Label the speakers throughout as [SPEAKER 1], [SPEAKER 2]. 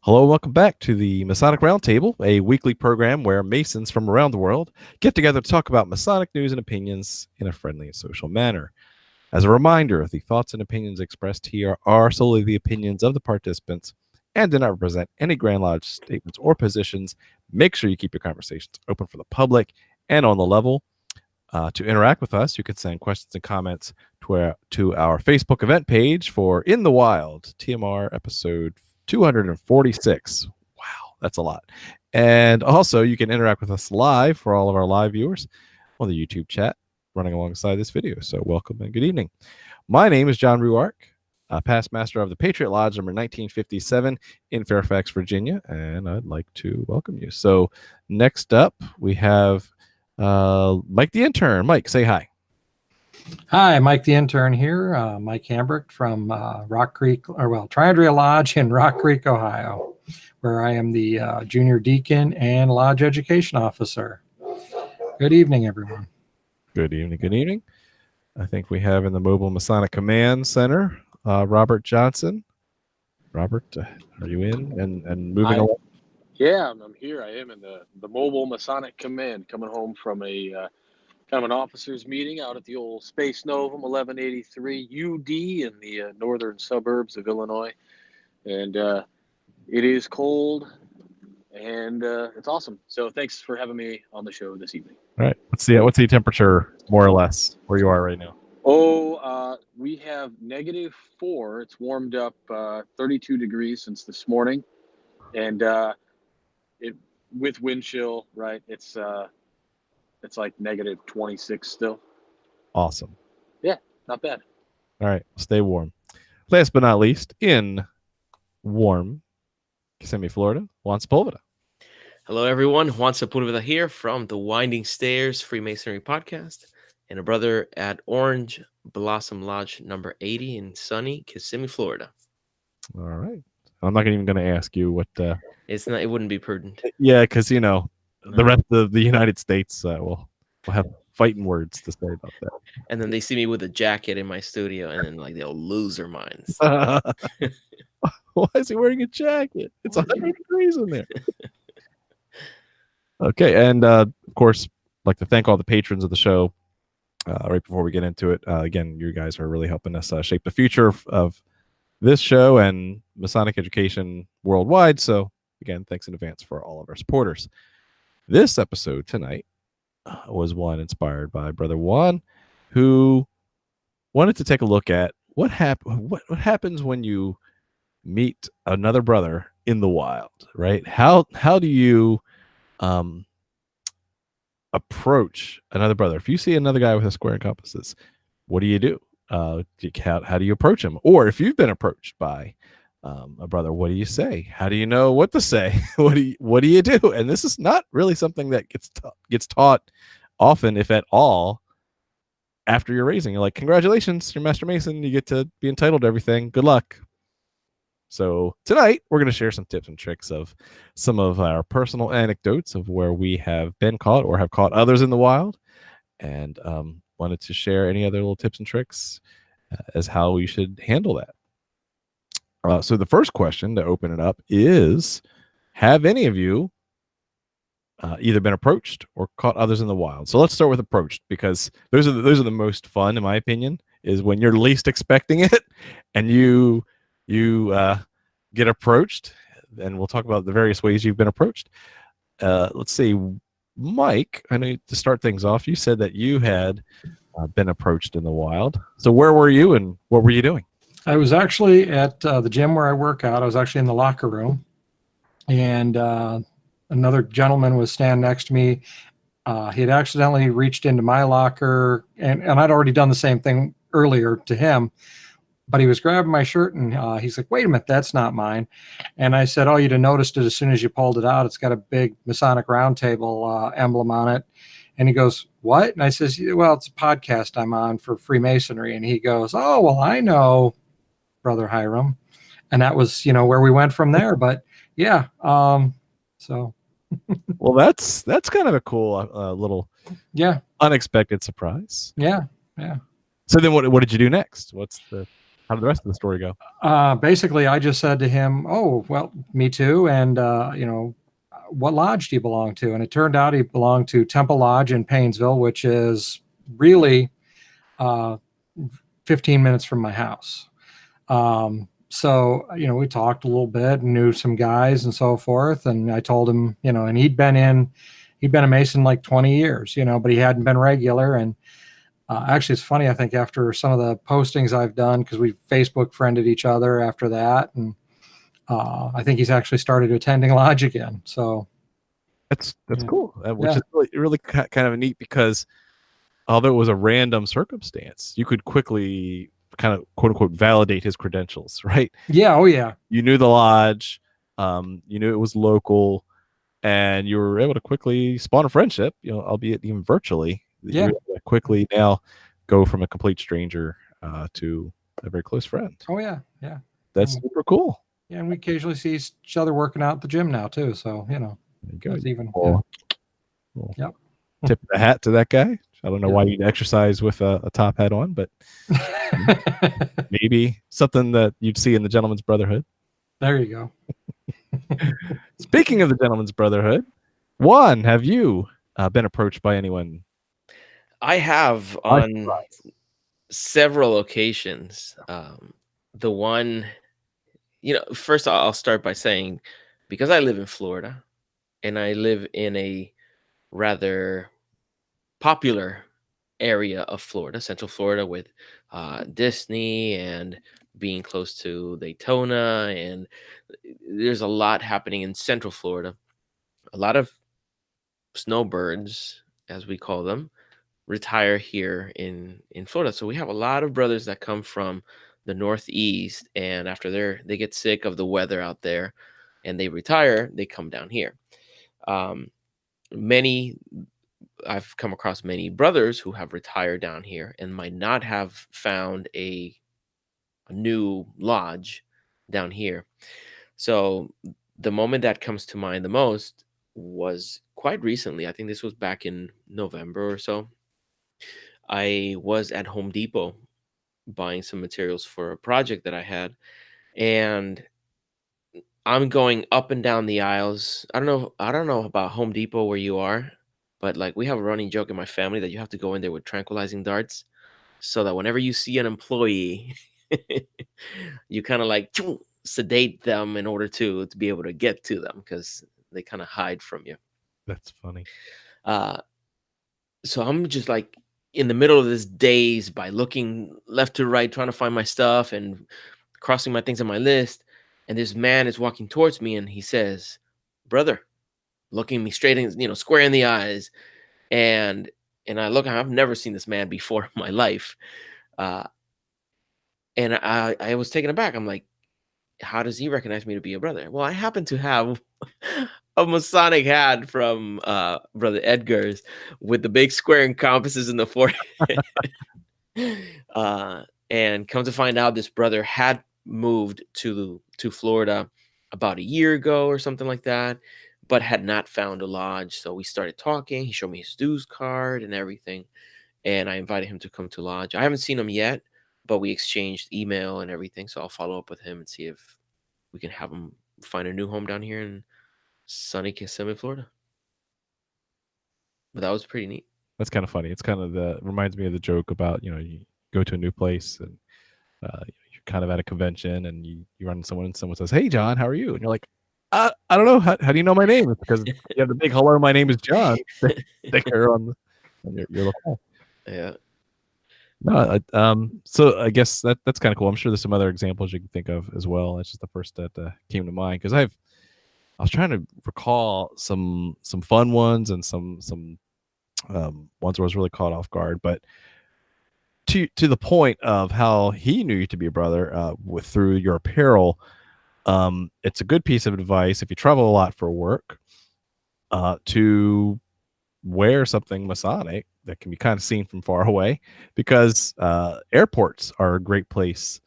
[SPEAKER 1] Hello, welcome back to the Masonic Roundtable, a weekly program where Masons from around the world get together to talk about Masonic news and opinions in a friendly and social manner. As a reminder, the thoughts and opinions expressed here are solely the opinions of the participants and do not represent any Grand Lodge statements or positions. Make sure you keep your conversations open for the public and on the level. To interact with us, you can send questions and comments to our Facebook event page for In the Wild, TMR episode 246. Wow, that's a lot. And also, you can interact with us live for all of our live viewers on the YouTube chat running alongside this video. So welcome and good evening. My name is John Ruark, past master of the Patriot Lodge number 1957 in Fairfax, Virginia, and I'd like to welcome you. So next up, we have Mike the intern. Mike, say hi.
[SPEAKER 2] Hi, Mike the intern here. Mike Hambrick from Triandria Lodge in Rock Creek, Ohio, where I am the junior deacon and lodge education officer. Good evening, everyone.
[SPEAKER 1] Good evening. Good evening. I think we have in the Mobile Masonic Command Center, Robert Johnson. Robert, are you in and moving along?
[SPEAKER 3] Yeah, I'm here. I am in the Mobile Masonic Command, coming home from a kind of an officers meeting out at the old Space Novum 1183 UD in the northern suburbs of Illinois. And it is cold and it's awesome. So thanks for having me on the show this evening.
[SPEAKER 1] All right. What's the temperature, more or less, where you are right now?
[SPEAKER 3] We have -4. It's warmed up 32 degrees since this morning. And it with wind chill, right? It's like -26 still.
[SPEAKER 1] Awesome.
[SPEAKER 3] Yeah, not bad.
[SPEAKER 1] All right, stay warm. Last but not least, in warm Kissimmee, Florida, Juan Sepulveda.
[SPEAKER 4] Hello, everyone. Juan Sepulveda here from the Winding Stairs Freemasonry Podcast, and a brother at Orange Blossom Lodge number 80 in sunny Kissimmee, Florida.
[SPEAKER 1] All right. I'm not even going to ask you what.
[SPEAKER 4] It's not. It wouldn't be prudent.
[SPEAKER 1] Yeah, because the rest of the United States will have fighting words to say about that.
[SPEAKER 4] And then they see me with a jacket in my studio, and then they'll lose their minds.
[SPEAKER 1] Why is he wearing a jacket? It's 100 degrees in there. Okay, and of course, I'd like to thank all the patrons of the show. Right before we get into it, again, you guys are really helping us shape the future of this show and Masonic education worldwide. So again, thanks in advance for all of our supporters. This episode tonight was one inspired by Brother Juan, who wanted to take a look at what happens when you meet another brother in the wild, right? How do you approach another brother? If you see another guy with a square and compasses, what do you do? How do you approach him? Or if you've been approached by a brother, what do you say? How do you know what to say? What do you do? And this is not really something that gets taught often, if at all, after you're raising. You're like, congratulations, you're Master Mason. You get to be entitled to everything. Good luck. So tonight we're going to share some tips and tricks of some of our personal anecdotes of where we have been caught or have caught others in the wild, and wanted to share any other little tips and tricks as how we should handle that. So the first question to open it up is, have any of you either been approached or caught others in the wild? So let's start with approached, because those are the most fun, in my opinion, is when you're least expecting it and you get approached. And we'll talk about the various ways you've been approached. Let's see, Mike, I know to start things off, you said that you had been approached in the wild. So where were you and what were you doing?
[SPEAKER 2] I was actually at the gym where I work out. I was actually in the locker room, and another gentleman was standing next to me. He had accidentally reached into my locker, and I'd already done the same thing earlier to him, but he was grabbing my shirt, and he's like, wait a minute, that's not mine. And I said, oh, you'd have noticed it as soon as you pulled it out. It's got a big Masonic Roundtable emblem on it. And he goes, what? And I says, well, it's a podcast I'm on for Freemasonry. And he goes, oh, well, I know Brother Hiram. And that was, where we went from there. But yeah, so.
[SPEAKER 1] Well, that's kind of a cool little unexpected surprise.
[SPEAKER 2] Yeah.
[SPEAKER 1] So then what did you do next? What's the How did the rest of the story go?
[SPEAKER 2] Basically, I just said to him, "Oh, well, me too." And what lodge do you belong to? And it turned out he belonged to Temple Lodge in Paynesville, which is really 15 minutes from my house. So, we talked a little bit and knew some guys and so forth. And I told him, and he'd been a Mason like 20 years, but he hadn't been regular. And actually, it's funny, I think, after some of the postings I've done, because we Facebook friended each other after that. And I think he's actually started attending lodge again. So
[SPEAKER 1] That's
[SPEAKER 2] Yeah.
[SPEAKER 1] cool, which
[SPEAKER 2] Yeah.
[SPEAKER 1] is really kind of neat, because although it was a random circumstance, you could quickly kind of quote unquote validate his credentials, right?
[SPEAKER 2] Yeah. Oh, yeah.
[SPEAKER 1] You knew the lodge, you knew it was local, and you were able to quickly spawn a friendship, albeit even virtually.
[SPEAKER 2] Yeah.
[SPEAKER 1] You were able to quickly now go from a complete stranger to a very close friend.
[SPEAKER 2] Oh, yeah. Yeah.
[SPEAKER 1] That's super cool.
[SPEAKER 2] Yeah. And we occasionally see each other working out at the gym now, too. So,
[SPEAKER 1] There you go.
[SPEAKER 2] that's even.
[SPEAKER 1] Well,
[SPEAKER 2] Yep.
[SPEAKER 1] Tip of the hat to that guy. I don't know
[SPEAKER 2] Yeah.
[SPEAKER 1] why you'd exercise with a top hat on, but
[SPEAKER 2] Yeah.
[SPEAKER 1] maybe something that you'd see in the Gentleman's Brotherhood.
[SPEAKER 2] There you go.
[SPEAKER 1] Speaking of the Gentleman's Brotherhood, Juan, have you been approached by anyone?
[SPEAKER 4] I have on several occasions. The one, first I'll start by saying, because I live in Florida and I live in a rather popular area of Florida, Central Florida, with Disney and being close to Daytona, and there's a lot happening in Central Florida. A lot of snowbirds, as we call them, retire here in Florida. So we have a lot of brothers that come from the Northeast, and after they get sick of the weather out there, and they retire, they come down here. Many I've come across many brothers who have retired down here and might not have found a new lodge down here. So the moment that comes to mind the most was quite recently. I think this was back in November or so. I was at Home Depot buying some materials for a project that I had, and I'm going up and down the aisles. I don't know about Home Depot where you are, but like we have a running joke in my family that you have to go in there with tranquilizing darts so that whenever you see an employee, you kind of like sedate them in order to be able to get to them, because they kind of hide from you.
[SPEAKER 1] That's funny.
[SPEAKER 4] So I'm just like in the middle of this daze by looking left to right, trying to find my stuff and crossing my things on my list. And this man is walking towards me and he says, "Brother," looking me straight in, square in the eyes. And I look, I've never seen this man before in my life. And I was taken aback. I'm like, how does he recognize me to be a brother? Well, I happen to have a Masonic hat from Brother Edgar's with the big square and compasses in the forehead. And come to find out, this brother had moved to Florida about a year ago or something like that, but had not found a lodge. So we started talking. He showed me his dues card and everything, and I invited him to come to lodge. I haven't seen him yet, but we exchanged email and everything. So I'll follow up with him and see if we can have him find a new home down here in sunny Kissimmee, Florida. But that was pretty neat.
[SPEAKER 1] That's kind of funny. It's kind of reminds me of the joke about, you go to a new place and you're kind of at a convention and you run into someone and someone says, "Hey, John, how are you?" And you're like, I don't know. How do you know my name? It's because you have the big "Hello, my name is John" sticker on your lapel.
[SPEAKER 4] Yeah.
[SPEAKER 1] No, so I guess that's kind of cool. I'm sure there's some other examples you can think of as well. That's just the first that came to mind, because I was trying to recall some fun ones and some ones where I was really caught off guard. But to the point of how he knew you to be a brother through your apparel, it's a good piece of advice if you travel a lot for work to wear something Masonic that can be kind of seen from far away, because airports are a great place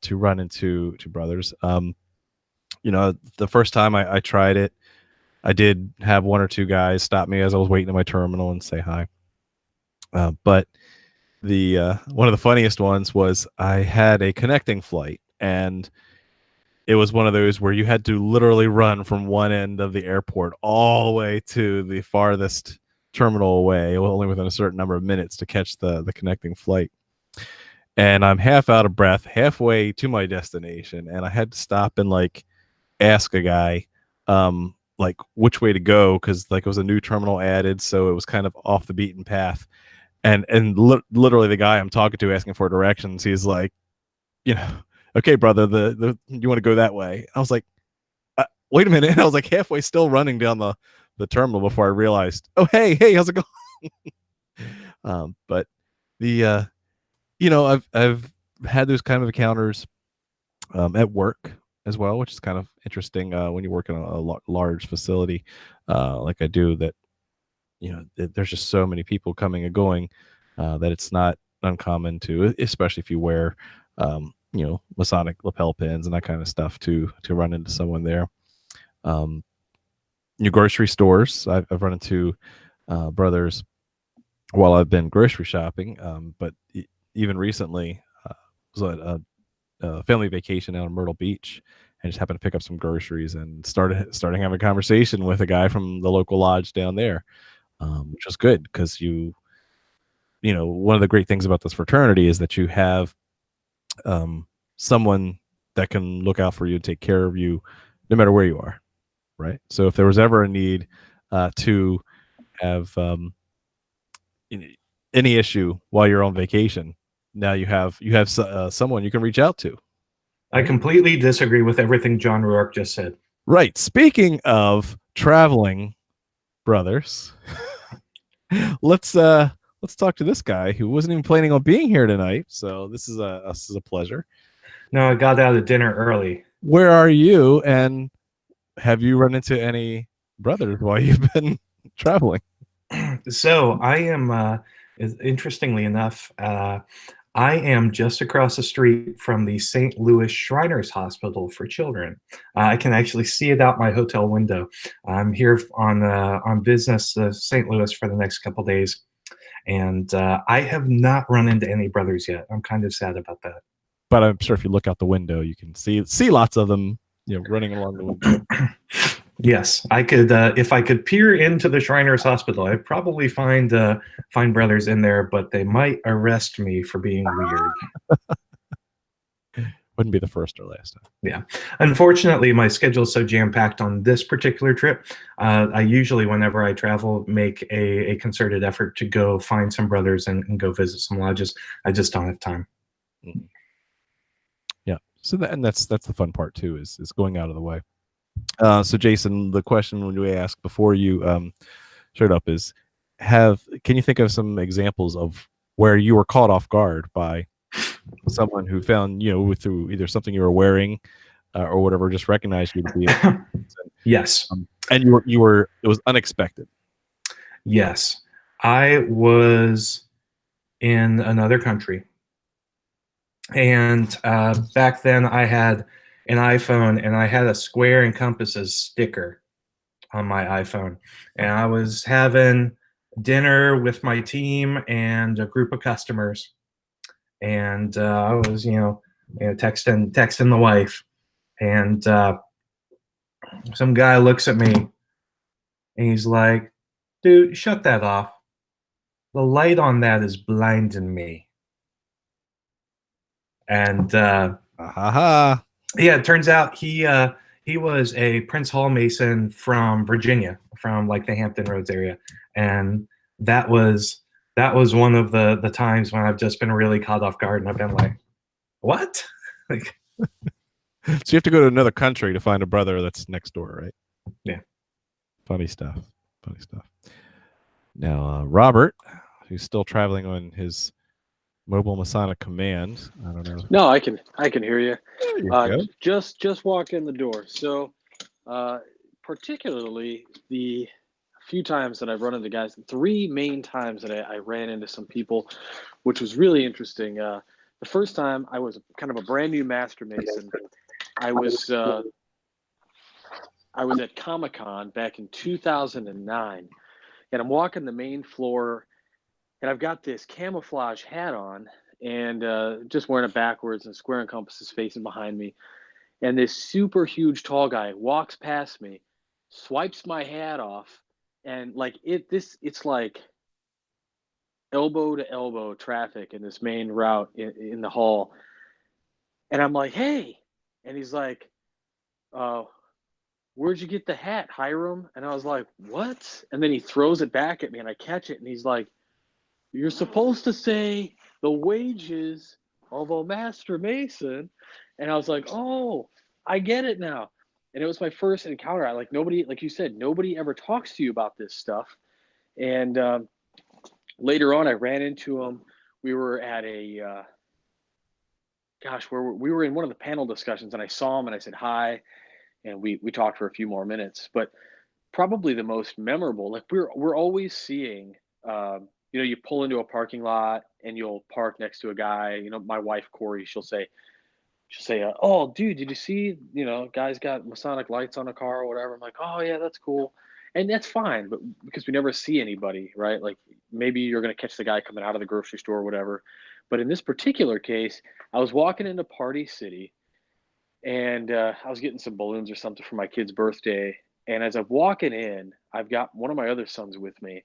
[SPEAKER 1] to run into brothers. The first time I tried it, I did have one or two guys stop me as I was waiting at my terminal and say hi. But one of the funniest ones was I had a connecting flight, and it was one of those where you had to literally run from one end of the airport all the way to the farthest terminal away, only within a certain number of minutes to catch the connecting flight. And I'm half out of breath, halfway to my destination, and I had to stop and like ask a guy, like which way to go, because like it was a new terminal added, so it was kind of off the beaten path. And literally the guy I'm talking to asking for directions, he's like, okay, brother, the you want to go that way? I was like, wait a minute. And I was like halfway still running down the terminal before I realized, oh, hey, how's it going? But the I've had those kind of encounters at work as well, which is kind of interesting when you work in a large facility like I do, that there's just so many people coming and going that it's not uncommon to, especially if you wear Masonic lapel pins and that kind of stuff, to run into someone there. New grocery stores, I've run into brothers while I've been grocery shopping, but even recently was a family vacation out in Myrtle Beach, and just happened to pick up some groceries and starting having a conversation with a guy from the local lodge down there, which was good because one of the great things about this fraternity is that you have someone that can look out for you and take care of you no matter where you are, right? So if there was ever a need to have any issue while you're on vacation, now you have someone you can reach out to.
[SPEAKER 5] I completely disagree with everything John Rourke just said.
[SPEAKER 1] Right. Speaking of traveling brothers, let's talk to this guy who wasn't even planning on being here tonight. So this is a pleasure.
[SPEAKER 5] No, I got out of dinner early.
[SPEAKER 1] Where are you, and have you run into any brothers while you've been traveling?
[SPEAKER 5] So I am, interestingly enough, I am just across the street from the St. Louis Shriners Hospital for Children. I can actually see it out my hotel window. I'm here on business to St. Louis for the next couple days, and I have not run into any brothers yet. I'm kind of sad about that.
[SPEAKER 1] But I'm sure if you look out the window, you can see lots of them, running along the window.
[SPEAKER 5] Yes, I could. If I could peer into the Shriners Hospital, I'd probably find brothers in there, but they might arrest me for being weird.
[SPEAKER 1] Wouldn't be the first or last time.
[SPEAKER 5] Yeah. Unfortunately, my schedule is so jam-packed on this particular trip. I usually, whenever I travel, make a concerted effort to go find some brothers and go visit some lodges. I just don't have time.
[SPEAKER 1] Mm-hmm. Yeah. So that's the fun part too, is going out of the way. So Jason, the question we asked before you showed up is, can you think of some examples of where you were caught off guard by someone who found through either something you were wearing or whatever, just recognized you to be
[SPEAKER 5] Yes.
[SPEAKER 1] And you were it was unexpected.
[SPEAKER 5] Yes. I was in another country, and back then I had an iPhone, and I had a square and compasses sticker on my iPhone, and I was having dinner with my team and a group of customers, and I was texting the wife, and some guy looks at me and he's like, dude, shut that off, the light on that is blinding me. And yeah, it turns out he was a Prince Hall Mason from Virginia, from like the Hampton Roads area, and that was one of the times when I've just been really caught off guard, and I've been like, what? Like,
[SPEAKER 1] so you have to go to another country to find a brother that's next door, right?
[SPEAKER 5] Yeah.
[SPEAKER 1] Funny stuff. Now, Robert, who's still traveling on his mobile Masonic command. I don't know.
[SPEAKER 3] No, I can hear you.
[SPEAKER 1] There you go.
[SPEAKER 3] Just walk in the door. So, particularly the few times that I've run into guys, 3 main times that I ran into some people, which was really interesting. The first time I was kind of a brand new Master Mason. I was at Comic-Con back in 2009, and I'm walking the main floor and I've got this camouflage hat on, and just wearing it backwards, and square and compasses facing behind me. And this super huge tall guy walks past me, swipes my hat off, and like it's like elbow to elbow traffic in this main route in the hall. And I'm like, hey, and he's like, uh, where'd you get the hat, Hiram? And I was like, what? And then he throws it back at me, and I catch it, and he's like, you're supposed to say the wages of a master mason. And I was like, oh, I get it now. And it was my first encounter. I like nobody, like you said, nobody ever talks to you about this stuff. And later on, I ran into him. We were at a, we were in one of the panel discussions, and I saw him, and I said hi, and we talked for a few more minutes. But probably the most memorable, like we're always seeing, you know, you pull into a parking lot and you'll park next to a guy. You know, my wife Corey, she'll say, oh, dude, did you see, you know, guy's got Masonic lights on a car or whatever. I'm like, oh yeah, that's cool. And that's fine, but because we never see anybody, right? Like maybe you're going to catch the guy coming out of the grocery store or whatever. But in this particular case, I was walking into Party City, and I was getting some balloons or something for my kid's birthday. And as I'm walking in, I've got one of my other sons with me,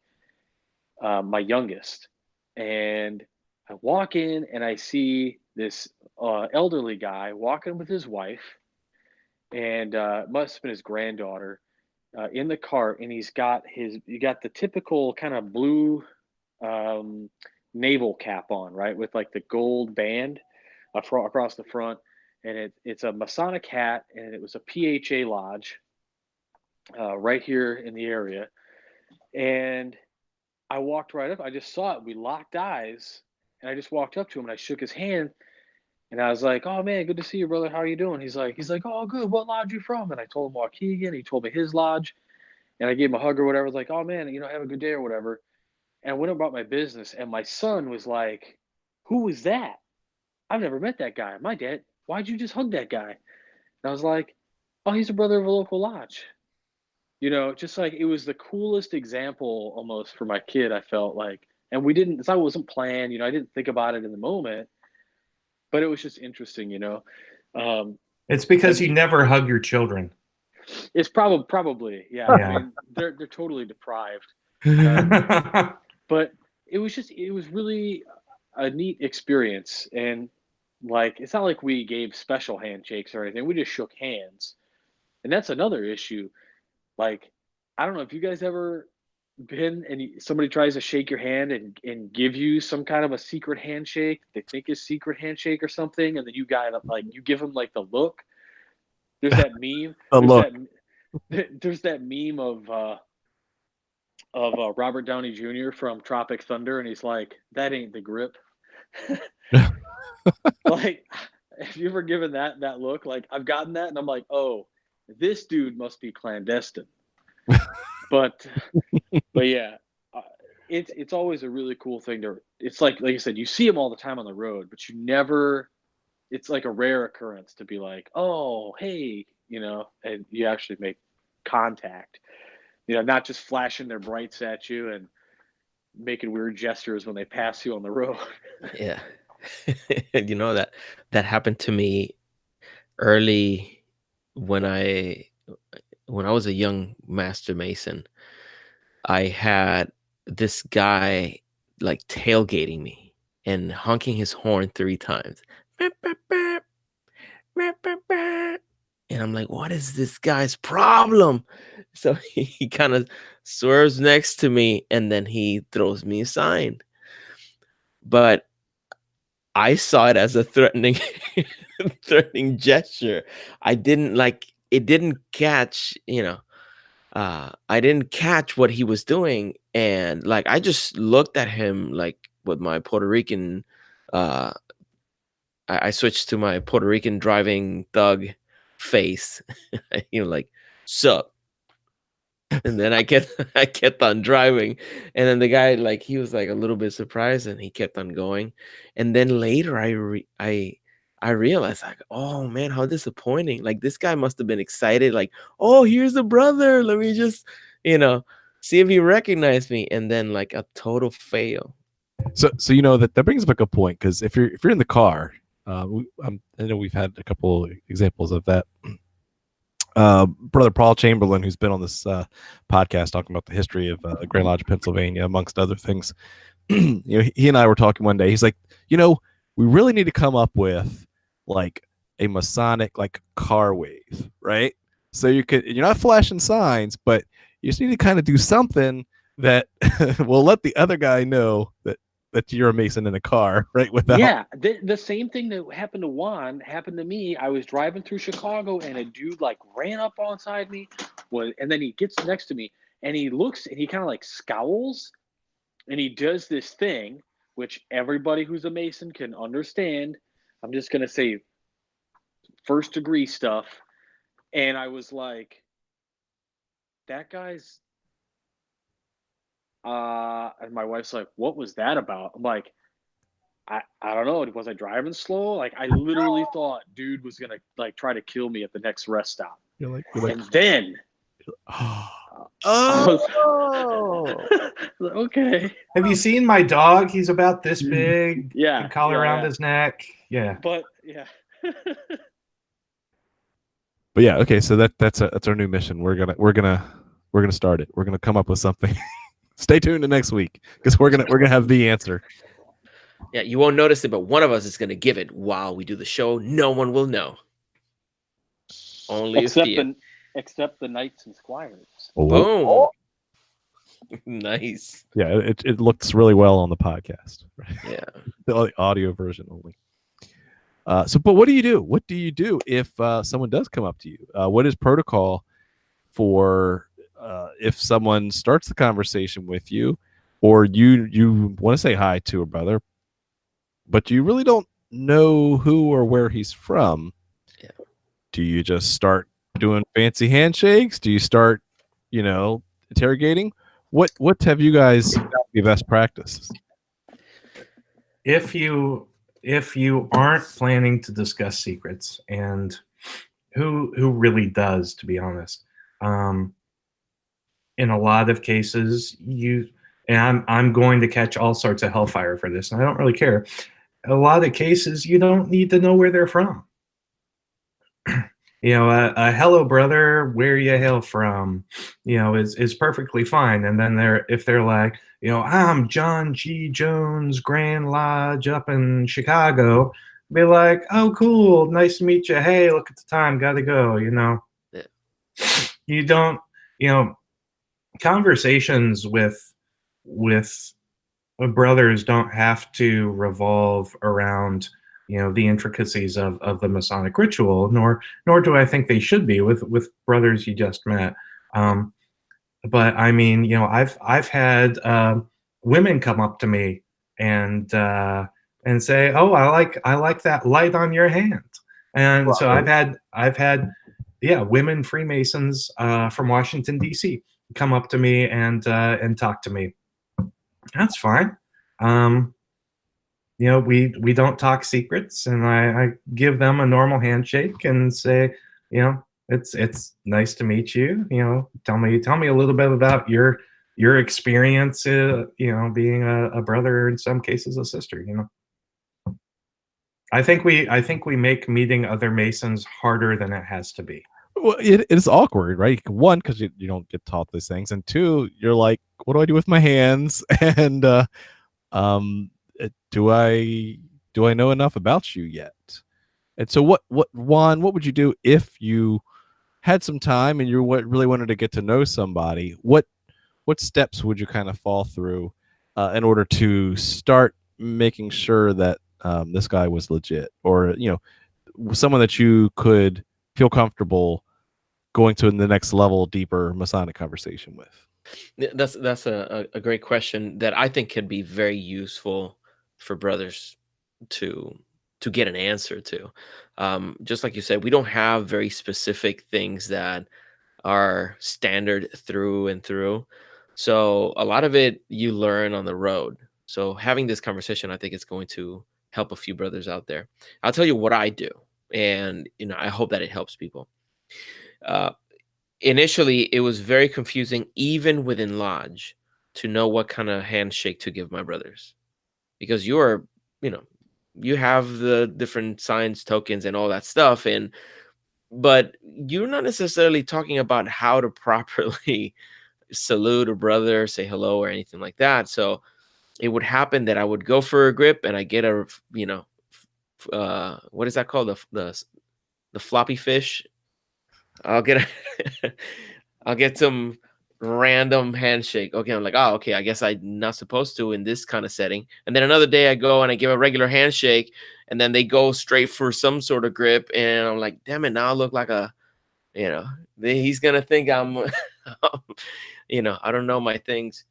[SPEAKER 3] my youngest. And I walk in, and I see this elderly guy walking with his wife, and it must have been his granddaughter, in the cart. And you got the typical kind of blue um, naval cap on, right, with like the gold band across the front. And it's a Masonic hat, and it was a PHA lodge right here in the area. And I walked right up. I just saw it. We locked eyes, and I just walked up to him, and I shook his hand, and I was like, "Oh man, good to see you, brother. How are you doing?" He's like, "Oh good. What lodge you from?" And I told him Waukegan. He told me his lodge, and I gave him a hug or whatever. I was like, "Oh man, you know, have a good day or whatever." And I went about my business, and my son was like, "Who was that? I've never met that guy. My dad, why'd you just hug that guy?" And I was like, "Oh, he's a brother of a local lodge." You know, just like it was the coolest example almost for my kid, I felt like. And we didn't, I wasn't planned, you know, I didn't think about it in the moment, but it was just interesting, you know.
[SPEAKER 5] It's because you never hug your children.
[SPEAKER 3] It's probably, yeah.
[SPEAKER 5] Yeah.
[SPEAKER 3] I mean, they're totally deprived.
[SPEAKER 5] Yeah.
[SPEAKER 3] But it was really a neat experience. And like, it's not like we gave special handshakes or anything. We just shook hands. And that's another issue. Like, I don't know if you guys ever been and somebody tries to shake your hand and give you some kind of a secret handshake they think is secret handshake or something, and then you got like you give them like the look. There's that meme. There's that meme of Robert Downey Jr. from Tropic Thunder, and he's like, "That ain't the grip." Like, have you ever given that look? Like, I've gotten that, and I'm like, "Oh, this dude must be clandestine." But yeah, it's always a really cool thing to. It's like you said, you see them all the time on the road, but you never. It's like a rare occurrence to be like, oh, hey, you know, and you actually make contact. You know, not just flashing their brights at you and making weird gestures when they pass you on the road.
[SPEAKER 4] Yeah. You know that happened to me early when I was a young master mason. I had this guy like tailgating me and honking his horn 3 times. Beep, beep, beep. Beep, beep, beep. And I'm like, what is this guy's problem? So he kind of swerves next to me, and then he throws me a sign. But I saw it as a threatening threatening gesture. I didn't like it didn't catch, you know, I didn't catch what he was doing, and like I just looked at him like with my Puerto Rican uh I switched to my Puerto Rican driving thug face. You know, like, sup. And then I kept on driving, and then the guy, like, he was like a little bit surprised, and he kept on going. And then later I realized, like, oh man, how disappointing. Like, this guy must have been excited, like, oh, here's a brother, let me just, you know, see if he recognized me. And then like a total fail.
[SPEAKER 1] So you know that brings up a good point, because if you're in the car, I know we've had a couple examples of that. Brother Paul Chamberlain, who's been on this podcast talking about the history of Grand Lodge, Pennsylvania, amongst other things. You know, he and I were talking one day. He's like, you know, we really need to come up with like a Masonic like car wave, right? So you're not flashing signs, but you just need to kind of do something that will let the other guy know that you're a Mason in a car, right? Without
[SPEAKER 3] Yeah, the same thing that happened to Juan happened to me. I was driving through Chicago and a dude like ran up onside me, and then he gets next to me and he looks and he kind of like scowls and he does this thing which everybody who's a Mason can understand. I'm just gonna say first degree stuff, and I was like, that guy's. And my wife's like, "What was that about?" I'm like, I don't know. Was I driving slow? Like I literally thought dude was gonna like try to kill me at the next rest stop.
[SPEAKER 1] you're like,
[SPEAKER 3] And then I
[SPEAKER 1] oh,
[SPEAKER 3] was like, okay.
[SPEAKER 5] Have you seen my dog? He's about this big.
[SPEAKER 3] Yeah.
[SPEAKER 5] Collar
[SPEAKER 3] yeah,
[SPEAKER 5] around
[SPEAKER 3] yeah.
[SPEAKER 5] his neck. Yeah.
[SPEAKER 3] But yeah.
[SPEAKER 1] but yeah, okay. So that's our new mission. We're gonna start it. We're gonna come up with something. Stay tuned to next week, because we're gonna have the answer.
[SPEAKER 4] Yeah, you won't notice it, but one of us is going to give it while we do the show. No one will know. Only
[SPEAKER 3] except
[SPEAKER 4] a few.
[SPEAKER 3] except the knights and squires.
[SPEAKER 4] Boom. Nice.
[SPEAKER 1] Yeah, it looks really well on the podcast. Right?
[SPEAKER 4] Yeah.
[SPEAKER 1] The audio version only. But what do you do? What do you do if someone does come up to you? What is protocol for if someone starts the conversation with you, or you want to say hi to a brother, but you really don't know who or where he's from?
[SPEAKER 4] Yeah.
[SPEAKER 1] Do you just start doing fancy handshakes? Do you start, interrogating? What have you guys found to be best practices?
[SPEAKER 5] If you aren't planning to discuss secrets, and who really does, to be honest, in a lot of cases, and I'm going to catch all sorts of hellfire for this, and I don't really care. A lot of cases, you don't need to know where they're from. A hello brother, where you hail from, is perfectly fine. And then if they're like, I'm John G. Jones, Grand Lodge up in Chicago, be like, oh, cool, nice to meet you. Hey, look at the time, gotta go.
[SPEAKER 4] Yeah.
[SPEAKER 5] You don't, conversations with brothers don't have to revolve around the intricacies of the Masonic ritual, nor do I think they should be with brothers you just met. But I mean, I've had women come up to me and say, oh, I like that light on your hand. And wow. So I've had women Freemasons from Washington D.C. come up to me and talk to me. That's fine. We don't talk secrets, and I give them a normal handshake and say, it's nice to meet you. Tell me a little bit about your experience, being a brother, in some cases a sister. I think we make meeting other Masons harder than it has to be.
[SPEAKER 1] Well, it is awkward, right? One, because you don't get taught these things, and two, you're like, what do I do with my hands? And do I know enough about you yet? And so Juan, what would you do if you had some time and you really wanted to get to know somebody? What steps would you kind of fall through in order to start making sure that this guy was legit, or someone that you could feel comfortable going to the next level, deeper Masonic conversation with?
[SPEAKER 4] That's a great question that I think can be very useful for brothers to get an answer to. Just like you said, we don't have very specific things that are standard through and through. So a lot of it you learn on the road. So having this conversation, I think it's going to help a few brothers out there. I'll tell you what I do, and I hope that it helps people. Initially, it was very confusing, even within Lodge, to know what kind of handshake to give my brothers. because you're, you know, you have the different signs, tokens, and all that stuff, but you're not necessarily talking about how to properly salute a brother, say hello, or anything like that. So it would happen that I would go for a grip and I get a, you know, what is that called? The floppy fish. I'll get a I'll get some random handshake. Okay, I'm like, oh, okay, I guess I'm not supposed to in this kind of setting. And then another day I go and I give a regular handshake, and then they go straight for some sort of grip, and I'm like, damn it, now I look like a, you know, he's gonna think I'm, you know, I don't know my things.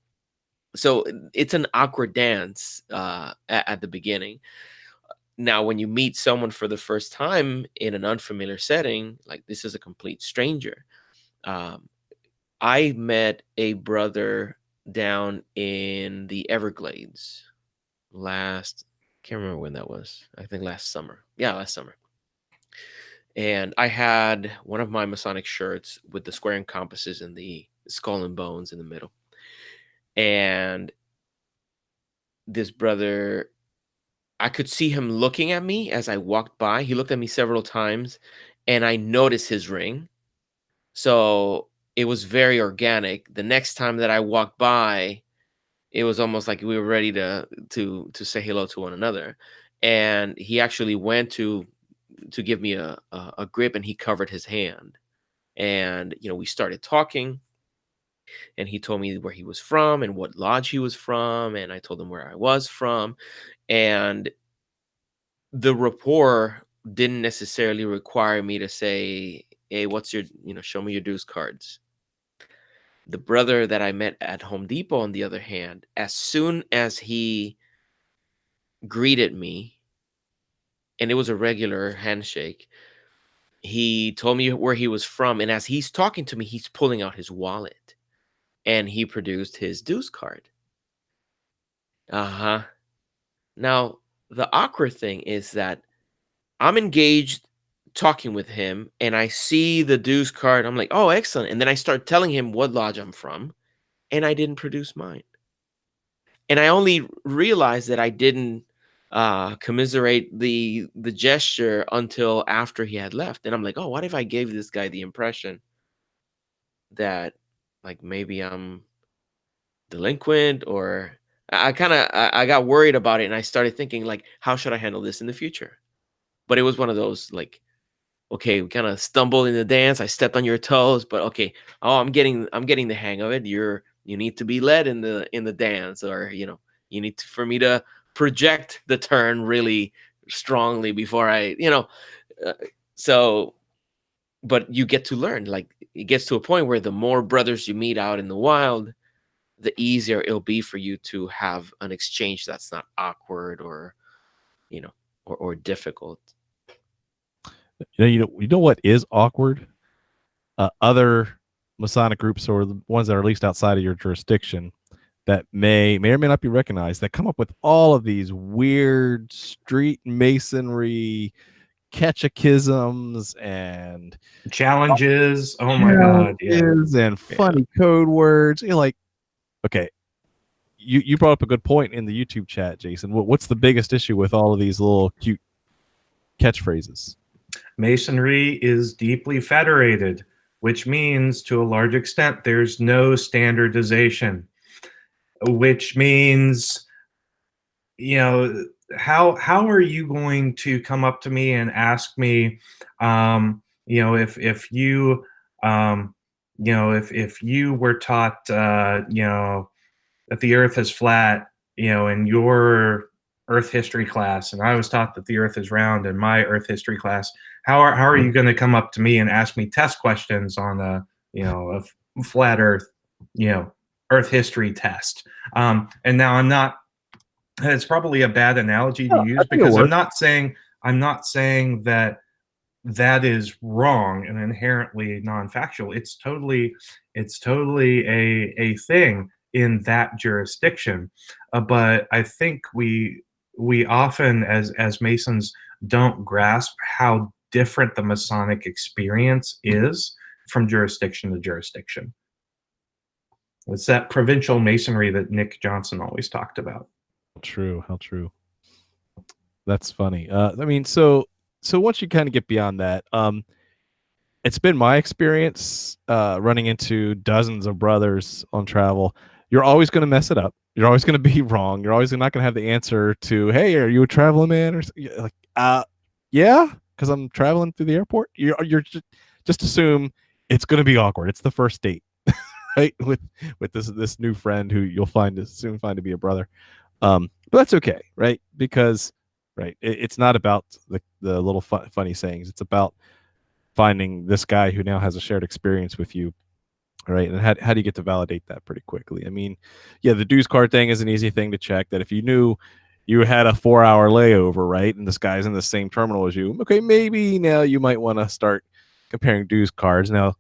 [SPEAKER 4] So it's an awkward dance at the beginning. Now, when you meet someone for the first time in an unfamiliar setting, like this is a complete stranger. Um, I met a brother down in the Everglades can't remember when that was. I think last summer. Yeah, last summer. And I had one of my Masonic shirts with the square and compasses and the skull and bones in the middle. And this brother, I could see him looking at me as I walked by. He looked at me several times, and I noticed his ring. So it was very organic. The next time that I walked by, it was almost like we were ready to say hello to one another. And he actually went to give me a grip, and he covered his hand. And you know, we started talking, and he told me where he was from and what lodge he was from, and I told him where I was from. And the rapport didn't necessarily require me to say, hey, what's your, you know, show me your dues cards. The brother that I met at Home Depot, on the other hand, as soon as he greeted me, and it was a regular handshake, he told me where he was from. And as he's talking to me, he's pulling out his wallet, and he produced his dues card. Uh-huh. Now, the awkward thing is that I'm engaged talking with him, and I see the dues card. I'm like, oh, excellent. And then I start telling him what lodge I'm from, and I didn't produce mine. And I only realized that I didn't commiserate the gesture until after he had left. And I'm like, oh, what if I gave this guy the impression that like maybe I'm delinquent, or I got worried about it, and I started thinking like, how should I handle this in the future? But it was one of those like, okay, we kind of stumbled in the dance. I stepped on your toes, but okay. Oh, I'm getting the hang of it. You need to be led in the dance, or you know, you need for me to project the turn really strongly before I, you know. Uh, so, but you get to learn. Like it gets to a point where the more brothers you meet out in the wild, the easier it'll be for you to have an exchange that's not awkward or, you know, or difficult.
[SPEAKER 1] You know what is awkward? Other Masonic groups, or the ones that are at least outside of your jurisdiction, that may or may not be recognized, that come up with all of these weird street masonry catechisms and
[SPEAKER 5] Challenges. Oh my God. Yeah.
[SPEAKER 1] and funny code words. You're like, okay, you brought up a good point in the YouTube chat, Jason. What's the biggest issue with all of these little cute catchphrases?
[SPEAKER 5] Masonry is deeply federated, which means to a large extent there's no standardization, which means, you know, how are you going to come up to me and ask me, you know, if you, you know, if you were taught, you know, that the earth is flat, you know, in your earth history class, and I was taught that the earth is round in my earth history class, how are you going to come up to me and ask me test questions on a, you know, a flat earth, you know, earth history test? And now I'm not, it's probably a bad analogy to use, because I'm not saying that that is wrong and inherently non-factual. It's totally a thing in that jurisdiction. But I think we often as Masons don't grasp how different the Masonic experience is from jurisdiction to jurisdiction. It's that provincial masonry that Nick Johnson always talked about.
[SPEAKER 1] True. How true. That's funny. I mean, so once you kind of get beyond that, it's been my experience running into dozens of brothers on travel. You're always going to mess it up. You're always going to be wrong. You're always not going to have the answer to, "Hey, are you a traveling man?" Or like, yeah, because I'm traveling through the airport. You're just assume it's going to be awkward. It's the first date, right? With this new friend who you'll soon find to be a brother. But that's okay, right? Because it's not about the little funny sayings. It's about finding this guy who now has a shared experience with you, right? And how do you get to validate that pretty quickly? I mean, yeah, the dues card thing is an easy thing to check. That if you knew you had a 4-hour layover, right, and this guy's in the same terminal as you, okay, maybe now you might want to start comparing dues cards. Now,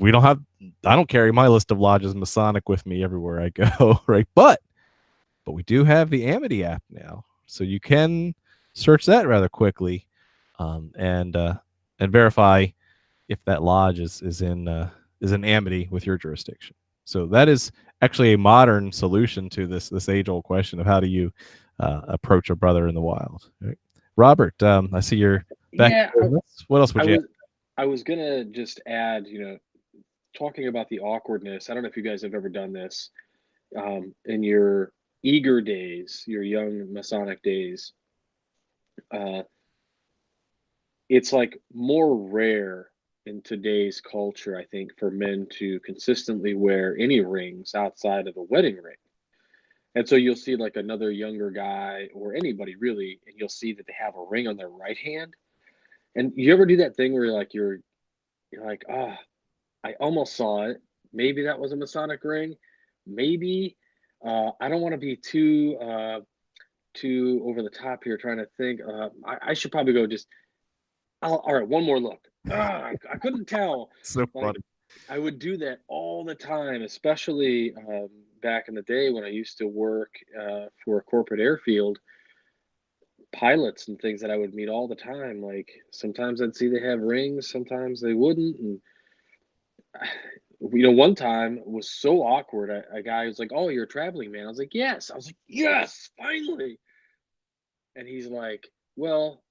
[SPEAKER 1] I don't carry my list of lodges Masonic with me everywhere I go, right? But we do have the Amity app now, so you can search that rather quickly, and verify if that lodge is in amity with your jurisdiction. So that is actually a modern solution to this age-old question of how do you approach a brother in the wild. Right? Robert, I see you're back.
[SPEAKER 3] Yeah,
[SPEAKER 1] What else would you add?
[SPEAKER 3] I was gonna just add, talking about the awkwardness. I don't know if you guys have ever done this in your eager days, your young Masonic days. It's like more rare in today's culture, I think, for men to consistently wear any rings outside of a wedding ring. And so you'll see like another younger guy or anybody really, and you'll see that they have a ring on their right hand. And you ever do that thing where you're like, I almost saw it. Maybe that was a Masonic ring. Maybe I don't want to be too over the top here trying to think. I should probably go just all right, one more look. I couldn't tell.
[SPEAKER 1] So funny.
[SPEAKER 3] I would do that all the time, especially back in the day when I used to work for a corporate airfield. Pilots and things that I would meet all the time. Like sometimes I'd see they have rings, sometimes they wouldn't. And one time was so awkward. A guy was like, "Oh, you're a traveling man." I was like, "Yes." I was like, "Yes, finally." And he's like, "Well,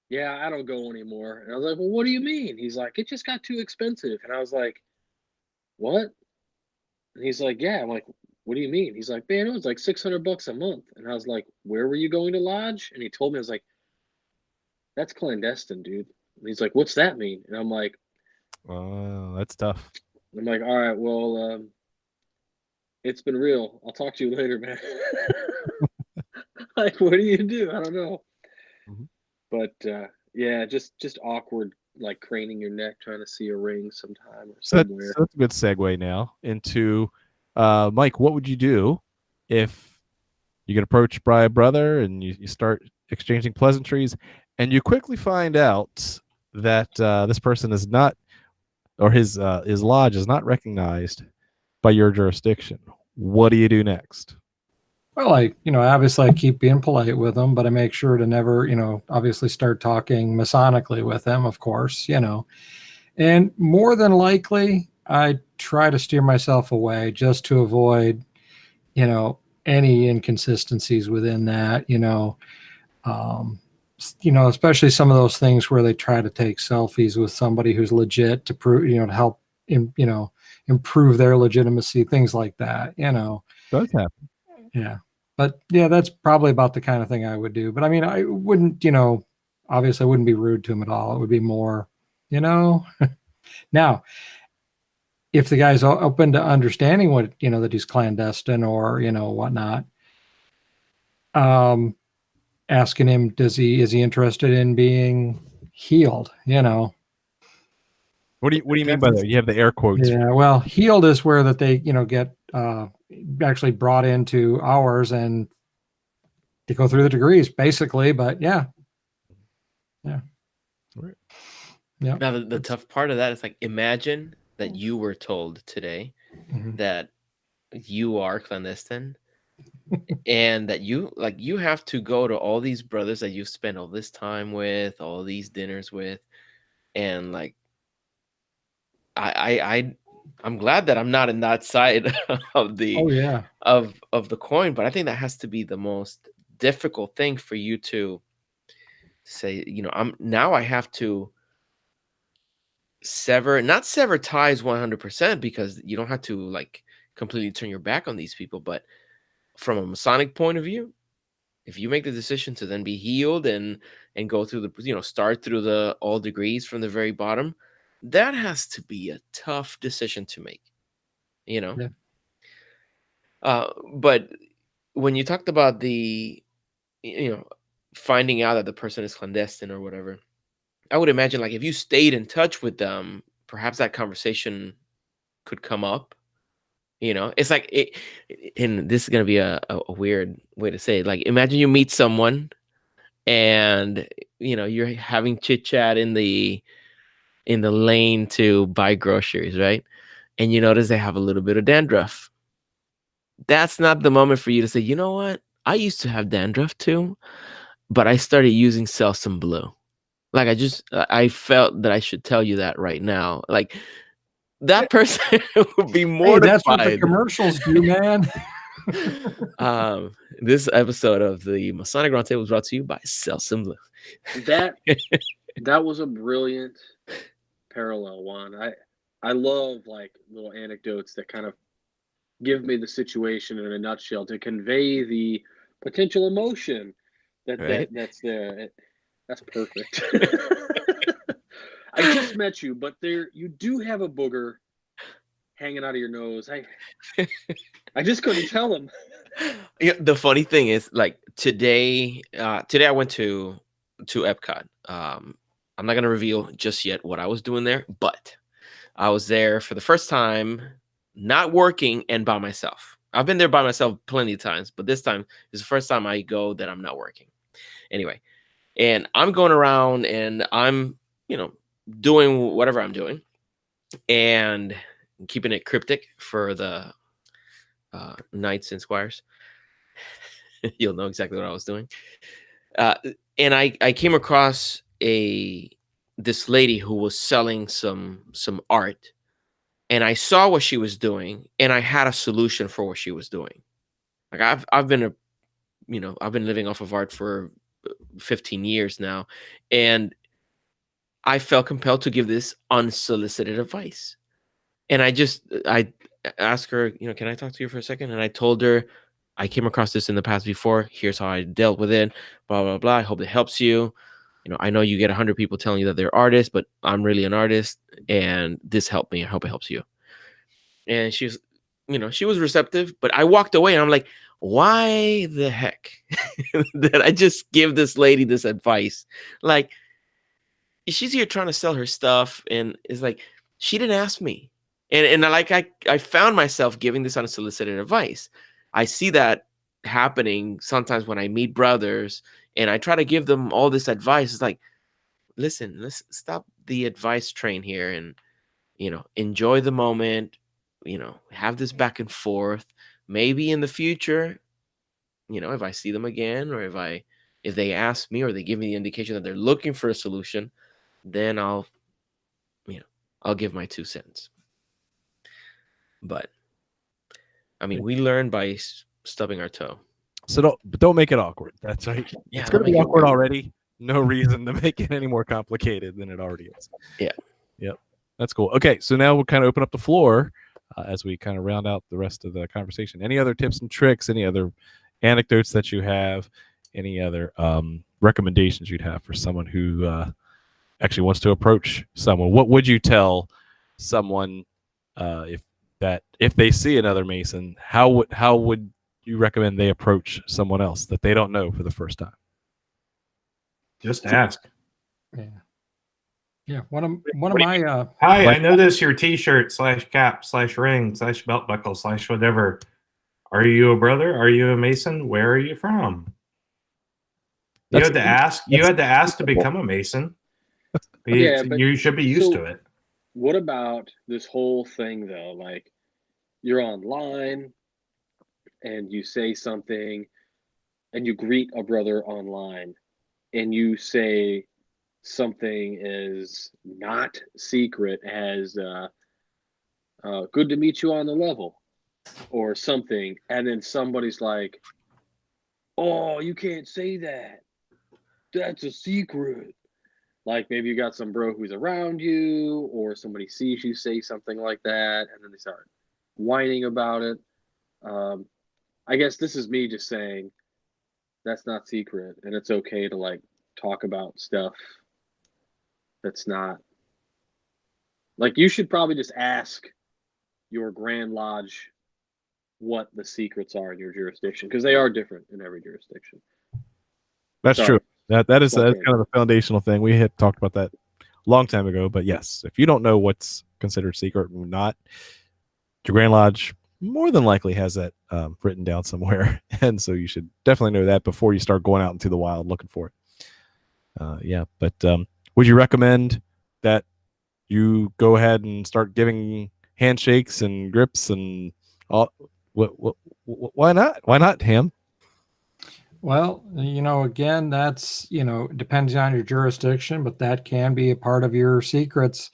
[SPEAKER 3] yeah, I don't go anymore." And I was like, "Well, what do you mean?" He's like, "It just got too expensive." And I was like, "What?" And he's like, "Yeah." I'm like, "What do you mean?" He's like, "Man, it was like $600 a month." And I was like, "Where were you going to lodge?" And he told me. I was like, "That's clandestine, dude." And he's like, "What's that mean?" And I'm like,
[SPEAKER 1] "Oh, that's tough."
[SPEAKER 3] I'm like, "All right, well, it's been real. I'll talk to you later, man." Like, what do you do? I don't know.
[SPEAKER 1] Mhm.
[SPEAKER 3] But yeah, just awkward, like craning your neck trying to see a ring sometime or
[SPEAKER 1] So
[SPEAKER 3] somewhere.
[SPEAKER 1] that's a good segue now into Mike. What would you do if you get approached by a brother and you start exchanging pleasantries, and you quickly find out that this person is not, or his lodge is not recognized by your jurisdiction? What do you do next?
[SPEAKER 2] Well, obviously I keep being polite with them, but I make sure to never, obviously start talking Masonically with them, of course, and more than likely I try to steer myself away just to avoid, any inconsistencies within that, especially some of those things where they try to take selfies with somebody who's legit to prove, to help, improve their legitimacy, things like that,
[SPEAKER 1] Does happen.
[SPEAKER 2] Yeah. But yeah, that's probably about the kind of thing I would do. But I mean, I wouldn't, obviously I wouldn't be rude to him at all. It would be more, now, if the guy's open to understanding what, that he's clandestine or, whatnot, asking him, is he interested in being healed?
[SPEAKER 1] What do you mean by that? You have the air quotes.
[SPEAKER 2] Yeah, well, healed is where that they, get actually brought into ours and to go through the degrees, basically. But yeah.
[SPEAKER 1] Right.
[SPEAKER 2] Yeah.
[SPEAKER 4] Now the tough part of that is like, imagine that you were told today that you are clandestine and that you have to go to all these brothers that you've spent all this time with, all these dinners with, and like I I'm glad that I'm not in that side of the
[SPEAKER 2] Oh yeah.
[SPEAKER 4] of the coin, but I think that has to be the most difficult thing for you to say, I have to not sever ties 100%, because you don't have to like completely turn your back on these people, but from a Masonic point of view, if you make the decision to then be healed and go through the, start through the all degrees from the very bottom, that has to be a tough decision to make, you know.
[SPEAKER 2] Yeah.
[SPEAKER 4] But when you talked about the, you know, finding out that the person is clandestine or whatever, I would imagine like if you stayed in touch with them, perhaps that conversation could come up. It's like and this is gonna be a weird way to say it. Like, imagine you meet someone and you're having chit chat in the lane to buy groceries, right? And you notice they have a little bit of dandruff. That's not the moment for you to say, you know what? I used to have dandruff too, but I started using Selsun Blue. Like, I felt that I should tell you that right now. Like, that person would be
[SPEAKER 2] Hey, that's what the
[SPEAKER 4] mortified.
[SPEAKER 2] commercials do, man.
[SPEAKER 4] This episode of the Masonic Roundtable was brought to you by Selsun Blue.
[SPEAKER 3] That was a brilliant parallel, Juan. I love like little anecdotes that kind of give me the situation in a nutshell to convey the potential emotion
[SPEAKER 4] Right?
[SPEAKER 3] that's there. That's perfect. I just met you, but you do have a booger hanging out of your nose. I just couldn't tell him.
[SPEAKER 4] The funny thing is, like, today I went to Epcot. I'm not gonna reveal just yet what I was doing there, but I was there for the first time, not working and by myself. I've been there by myself plenty of times, but this time is the first time I go that I'm not working. Anyway, and I'm going around and I'm, doing whatever I'm doing and keeping it cryptic for the Knights and Squires. You'll know exactly what I was doing. And I came across this lady who was selling some art, and I saw what she was doing, and I had a solution for what she was doing. Like, I've been I've been living off of art for 15 years now, and I felt compelled to give this unsolicited advice. And I asked her, can I talk to you for a second? And I told her, I came across this in the past before. Here's how I dealt with it. Blah, blah, blah. I hope it helps you. I know you get 100 people telling you that they're artists, but I'm really an artist, and this helped me. I hope it helps you. And she was receptive, but I walked away and I'm like, why the heck did I just give this lady this advice? Like, she's here trying to sell her stuff, and it's like, she didn't ask me. And I found myself giving this unsolicited advice. I see that happening sometimes when I meet brothers and I try to give them all this advice. It's like, listen, let's stop the advice train here and, enjoy the moment, have this back and forth. Maybe in the future, if I see them again, or if they ask me or they give me the indication that they're looking for a solution, then I'll give my 2 cents. But I mean, we learn by stubbing our toe.
[SPEAKER 1] So don't make it awkward. That's right.
[SPEAKER 4] Yeah,
[SPEAKER 1] It's
[SPEAKER 4] don't
[SPEAKER 1] going to be
[SPEAKER 4] make it
[SPEAKER 1] awkward
[SPEAKER 4] weird.
[SPEAKER 1] already. No reason to make it any more complicated than it already is.
[SPEAKER 4] Yeah.
[SPEAKER 1] Yep. That's cool. Okay, so now we'll kind of open up the floor as we kind of round out the rest of the conversation. Any other tips and tricks? Any other anecdotes that you have? Any other recommendations you'd have for someone who actually wants to approach someone? What would you tell someone if they see another Mason? How would you recommend they approach someone else that they don't know for the first time?
[SPEAKER 5] Just ask.
[SPEAKER 2] Yeah. Yeah. One of my
[SPEAKER 5] Hi, I notice your T-shirt / cap / ring / belt buckle / whatever. Are you a brother? Are you a Mason? Where are you from? You had to ask. You had to ask to become a Mason.
[SPEAKER 3] Yeah, but
[SPEAKER 5] you should be used to it.
[SPEAKER 3] What about this whole thing though? Like, you're online and you say something and you greet a brother online and you say something is not secret as good to meet you on the level or something. And then somebody's like, oh, you can't say that. That's a secret. Like maybe you got some bro who's around you or somebody sees you say something like that and then they start whining about it. I guess this is me just saying that's not secret and it's okay to like talk about stuff that's not like you should probably just ask your Grand Lodge what the secrets are in your jurisdiction because they are different in every jurisdiction.
[SPEAKER 1] That's
[SPEAKER 3] Sorry.
[SPEAKER 1] true. That's
[SPEAKER 3] Small
[SPEAKER 1] kind
[SPEAKER 3] thing.
[SPEAKER 1] of the foundational thing. We had talked about that a long time ago. But yes, if you don't know what's considered secret or not, your Grand Lodge more than likely has that written down somewhere, and so you should definitely know that before you start going out into the wild looking for it. Yeah, but would you recommend that you go ahead and start giving handshakes and grips and all? Why not? Why not, Ham?
[SPEAKER 2] Well, again, that's, depends on your jurisdiction, but that can be a part of your secrets.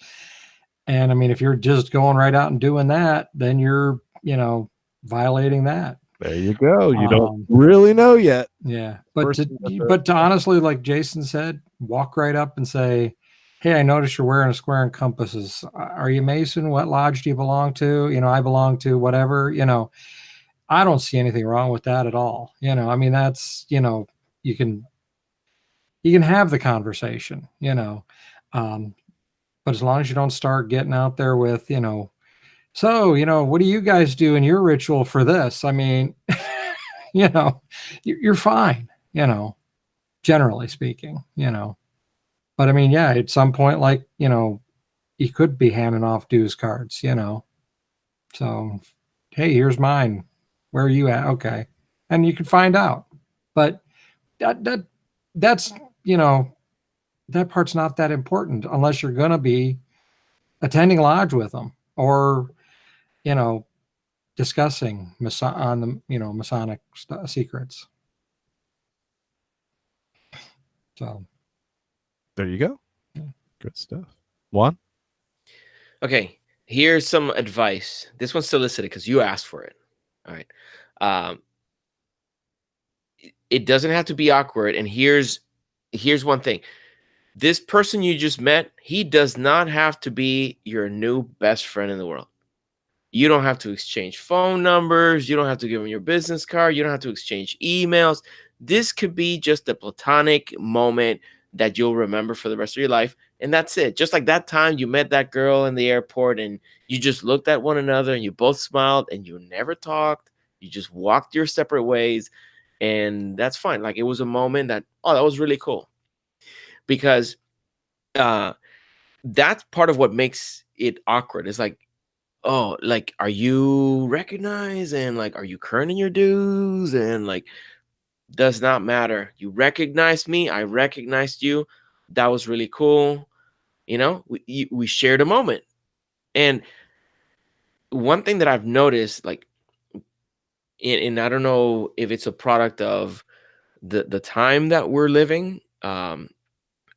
[SPEAKER 2] And I mean, if you're just going right out and doing that, then you're, violating that.
[SPEAKER 1] There you go. You don't really know yet.
[SPEAKER 2] Yeah. But to honestly, like Jason said, walk right up and say, hey, I noticed you're wearing a square and compasses. Are you Mason? What lodge do you belong to? I belong to whatever, I don't see anything wrong with that at all. I mean, that's, you can have the conversation, but as long as you don't start getting out there with, so, what do you guys do in your ritual for this? I mean, you're fine, generally speaking, but I mean, yeah, at some point, like, you could be handing off dues cards, so, hey, here's mine. Where are you at? Okay. And you can find out. But that's, that part's not that important unless you're going to be attending lodge with them or, discussing on the, Masonic secrets. So
[SPEAKER 4] there you go. Yeah.
[SPEAKER 1] Good stuff. Juan?
[SPEAKER 4] Okay. Here's some advice. This one's solicited because you asked for it. All right. It doesn't have to be awkward. And here's one thing. This person you just met, he does not have to be your new best friend in the world. You don't have to exchange phone numbers. You don't have to give him your business card. You don't have to exchange emails. This could be just a platonic moment that you'll remember for the rest of your life. And that's it. Just like that time you met that girl in the airport and you just looked at one another and you both smiled and you never talked. You just walked your separate ways. And that's fine. Like it was a moment that, oh, that was really cool. Because that's part of what makes it awkward. It's like, oh, like, are you recognized? And like, are you current in your dues? And like, does not matter. You recognized me. I recognized you. That was really cool. We shared a moment. And one thing that I've noticed, like, and I don't know if it's a product of the time that we're living,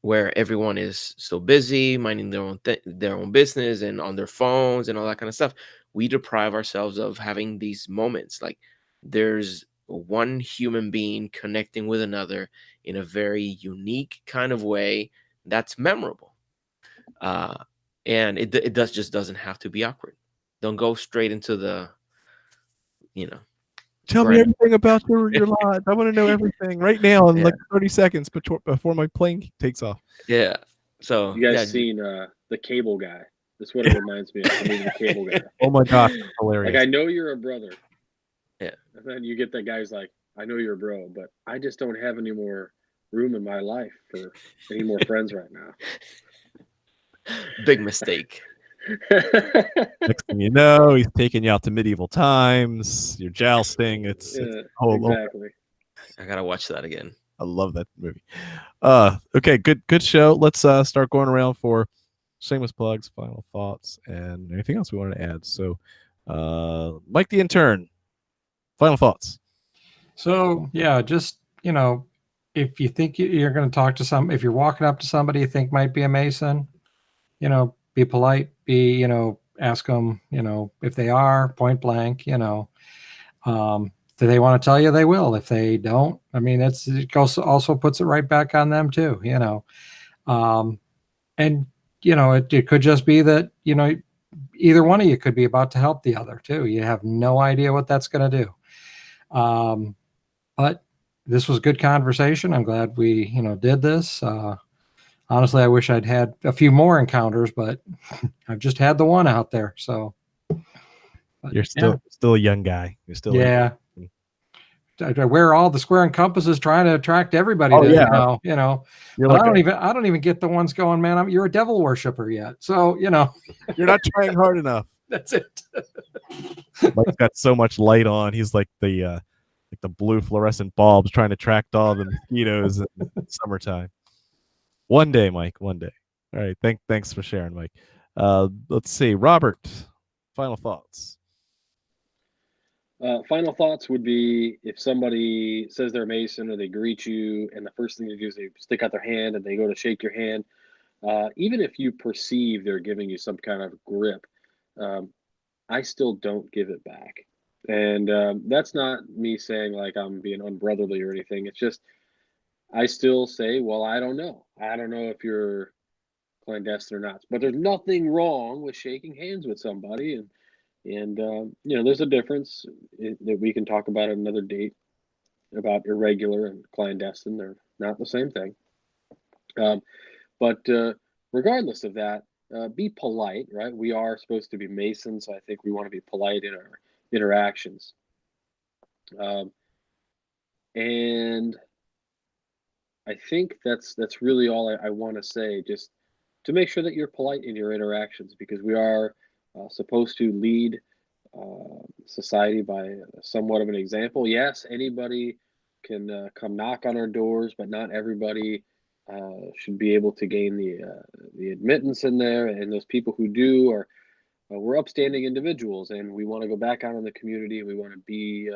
[SPEAKER 4] where everyone is so busy minding their own business and on their phones and all that kind of stuff. We deprive ourselves of having these moments. Like there's one human being connecting with another in a very unique kind of way that's memorable. And it just doesn't have to be awkward. Don't go straight into the,
[SPEAKER 1] Tell me everything about your lodge. I want to know everything right now in like 30 seconds before my plane takes off.
[SPEAKER 4] Yeah. So
[SPEAKER 3] you guys seen the Cable Guy? That's what it reminds me of. The Cable Guy.
[SPEAKER 1] Oh my gosh, hilarious!
[SPEAKER 3] Like I know you're a brother.
[SPEAKER 4] Yeah.
[SPEAKER 3] And then you get that guy's like, I know you're a bro, but I just don't have any more room in my life for any more friends right now.
[SPEAKER 4] Big mistake.
[SPEAKER 1] Next thing you know, he's taking you out to medieval times. You're jousting. It's
[SPEAKER 3] exactly.
[SPEAKER 4] I gotta watch that again.
[SPEAKER 1] I love that movie. Okay, good show. Let's start going around for shameless plugs, final thoughts, and anything else we wanted to add. So, Mike the intern, final thoughts.
[SPEAKER 2] So yeah, just if you think you're going to talk to if you're walking up to somebody you think might be a Mason, be polite, be ask them, if they are, point blank, do they want to tell you? They will. If they don't, I mean, it also puts it right back on them too, and it could just be that, either one of you could be about to help the other too. You have no idea what that's going to do. But this was good conversation. I'm glad we, did this. Honestly, I wish I'd had a few more encounters, but I've just had the one out there. So
[SPEAKER 1] You're still a young guy. You're still
[SPEAKER 2] yeah. I wear all the square and compasses trying to attract everybody to,
[SPEAKER 1] You're
[SPEAKER 2] but
[SPEAKER 1] like
[SPEAKER 2] I don't even get the ones going, man. You're a devil worshiper yet. So,
[SPEAKER 1] you're not trying hard enough.
[SPEAKER 2] That's it.
[SPEAKER 1] Mike's got so much light on. He's like the blue fluorescent bulbs trying to attract all the mosquitoes in the summertime. One day, Mike. One day. All right. Thanks for sharing, Mike. Let's see, Robert. Final thoughts.
[SPEAKER 3] Final thoughts would be, if somebody says they're a Mason or they greet you, and the first thing they do is they stick out their hand and they go to shake your hand, even if you perceive they're giving you some kind of grip, I still don't give it back. And that's not me saying like I'm being unbrotherly or anything. It's just I still say, well, I don't know. I don't know if you're clandestine or not. But there's nothing wrong with shaking hands with somebody, and there's a difference that we can talk about at another date about irregular and clandestine. They're not the same thing. But regardless of that, be polite, right? We are supposed to be Masons, so I think we want to be polite in our interactions. And I think that's really all I want to say, just to make sure that you're polite in your interactions, because we are supposed to lead society by somewhat of an example. Yes, anybody can come knock on our doors, but not everybody should be able to gain the admittance in there. And those people who do are we're upstanding individuals, and we want to go back out in the community. We want to be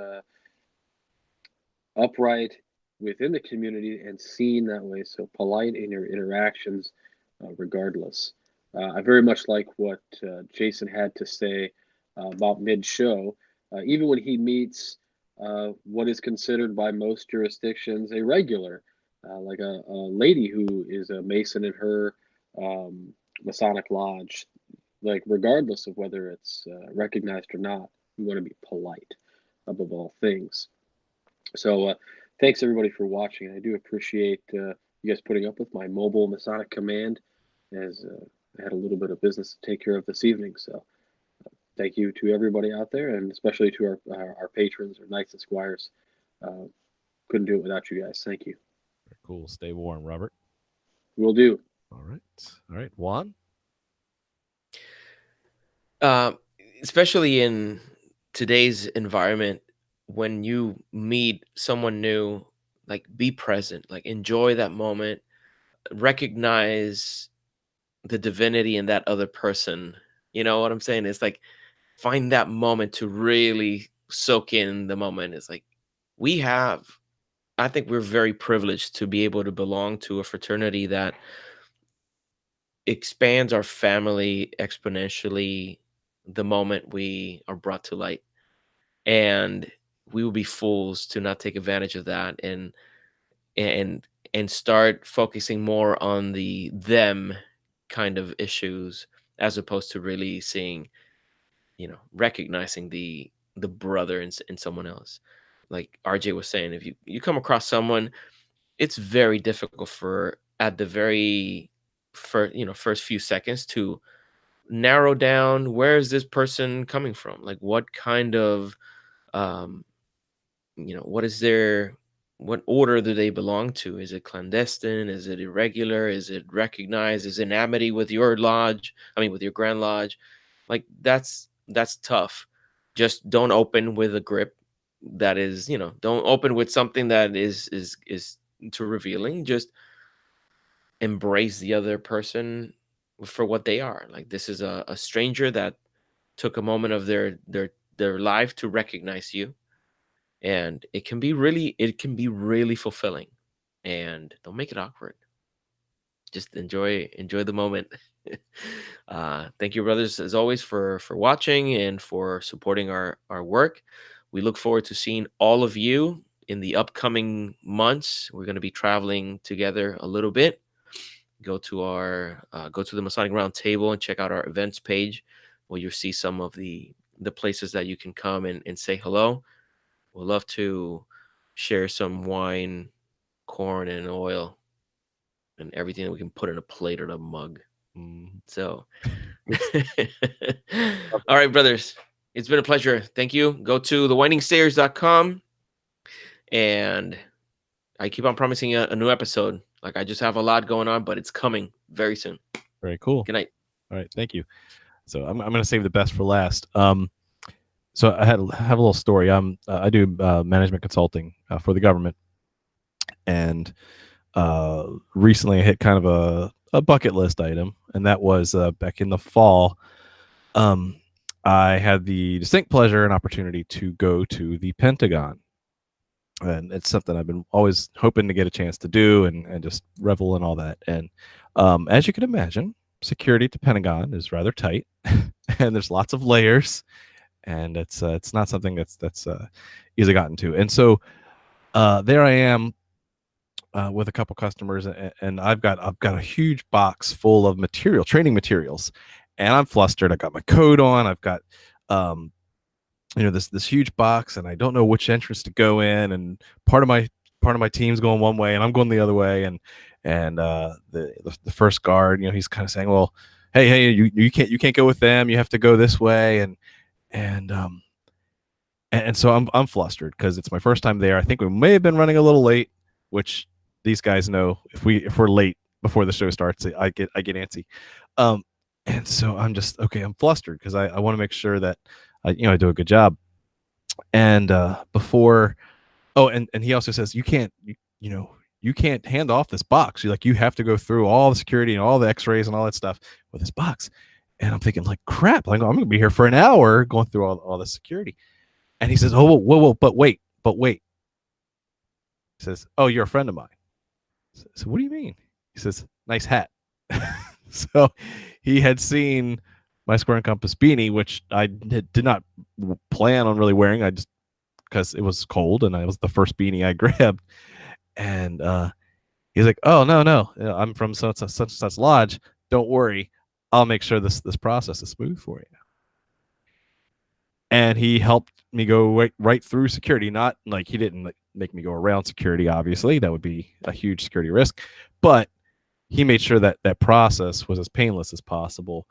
[SPEAKER 3] upright within the community and seen that way. So polite in your interactions, regardless. I very much like what Jason had to say about mid-show. Even when he meets what is considered by most jurisdictions a regular, like a lady who is a Mason in her Masonic lodge, like regardless of whether it's recognized or not, you want to be polite above all things. So thanks everybody for watching. I do appreciate you guys putting up with my mobile Masonic command, as I had a little bit of business to take care of this evening. So thank you to everybody out there, and especially to our patrons, our knights and squires. Couldn't do it without you guys. Thank you.
[SPEAKER 1] Very cool. Stay warm, Robert.
[SPEAKER 3] Will do.
[SPEAKER 1] All right. Juan?
[SPEAKER 4] Especially in today's environment, when you meet someone new, like, be present, like, enjoy that moment, recognize the divinity in that other person. You know what I'm saying? It's like, find that moment to really soak in the moment. It's like, I think we're very privileged to be able to belong to a fraternity that expands our family exponentially the moment we are brought to light. And we would be fools to not take advantage of that and start focusing more on the them kind of issues, as opposed to really seeing, recognizing the brother in someone else. Like RJ was saying, if you come across someone, it's very difficult for, at the very first few seconds, to narrow down, where is this person coming from, like what kind of um what order do they belong to? Is it clandestine? Is it irregular? Is it recognized? Is it in amity with your lodge? I mean, with your grand lodge? Like, that's tough. Just don't open with a grip that is, don't open with something that is too revealing. Just embrace the other person for what they are. Like, this is a stranger that took a moment of their life to recognize you, and it can be really fulfilling. And don't make it awkward. Just enjoy the moment. Thank you, brothers, as always, for watching and for supporting our work. We look forward to seeing all of you in the upcoming months. We're going to be traveling together a little bit. Go to the Masonic Roundtable and check out our events page, where you'll see some of the places that you can come and say hello. We'd love to share some wine, corn, and oil, and everything that we can put in a plate or a mug. So, all right, brothers, it's been a pleasure. Thank you. Go to thewindingstairs.com, and I keep on promising a new episode. Like, I just have a lot going on, but it's coming very soon.
[SPEAKER 1] Very cool.
[SPEAKER 4] Good night.
[SPEAKER 1] All right, thank you. So I'm going to save the best for last. So I have a little story. I do management consulting for the government, and recently I hit kind of a bucket list item, and that was back in the fall. I had the distinct pleasure and opportunity to go to the Pentagon, and it's something I've been always hoping to get a chance to do, and just revel in all that. And as you can imagine, security at the Pentagon is rather tight, and there's lots of layers, and it's not something that's easily gotten to. And so there I am with a couple customers, and I've got a huge box full of training materials, and I'm flustered. I got my coat on. I've got this huge box, and I don't know which entrance to go in, and part of my team's going one way and I'm going the other way, and the first guard, he's kind of saying, well, hey, you can't go with them, you have to go this way, and so I'm flustered because it's my first time there. I think we may have been running a little late, which these guys know if we're late before the show starts, I get antsy. And so I'm just, okay, I'm flustered because I want to make sure that I do a good job. And and he also says, you can't hand off this box. You have to go through all the security and all the x-rays and all that stuff with this box. And I'm thinking, like, crap, like, I'm going to be here for an hour going through all the security. And he says, oh, whoa, but wait. He says, oh, you're a friend of mine. So what do you mean? He says, nice hat. So he had seen my square and compass beanie, which I did not plan on really wearing. I just, because it was cold and it was the first beanie I grabbed. And he's like, oh, no, I'm from such and such lodge. Don't worry, I'll make sure this process is smooth for you. And he helped me go right through security. Not like he didn't make me go around security, obviously. That would be a huge security risk. But he made sure that process was as painless as possible,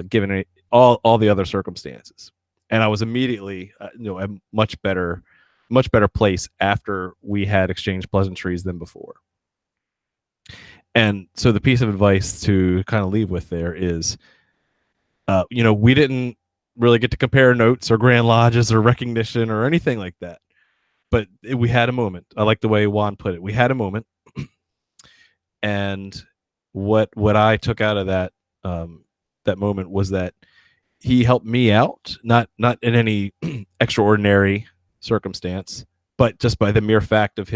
[SPEAKER 1] given all the other circumstances. And I was immediately a much better place after we had exchanged pleasantries than before. And so the piece of advice to kind of leave with there is, we didn't really get to compare notes or grand lodges or recognition or anything like that. But we had a moment. I like the way Juan put it. We had a moment. And what I took out of that moment was that he helped me out, not in any extraordinary circumstance, but just by the mere fact of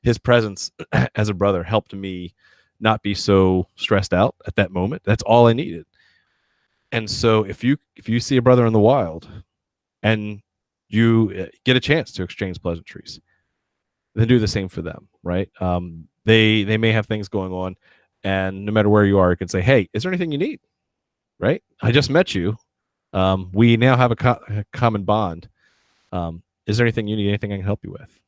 [SPEAKER 1] his presence as a brother helped me not be so stressed out at that moment. That's all I needed. And so if you see a brother in the wild and you get a chance to exchange pleasantries, then do the same for them, right? They may have things going on, and no matter where you are, you can say, hey, is there anything you need? Right? I just met you. We now have a common bond. Is there anything you need? Anything I can help you with?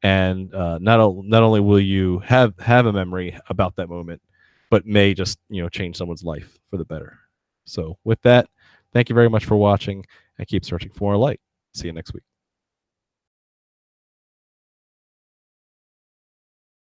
[SPEAKER 1] And not only will you have a memory about that moment, but may just change someone's life for the better. So with that, thank you very much for watching, and keep searching for more light. See you next week.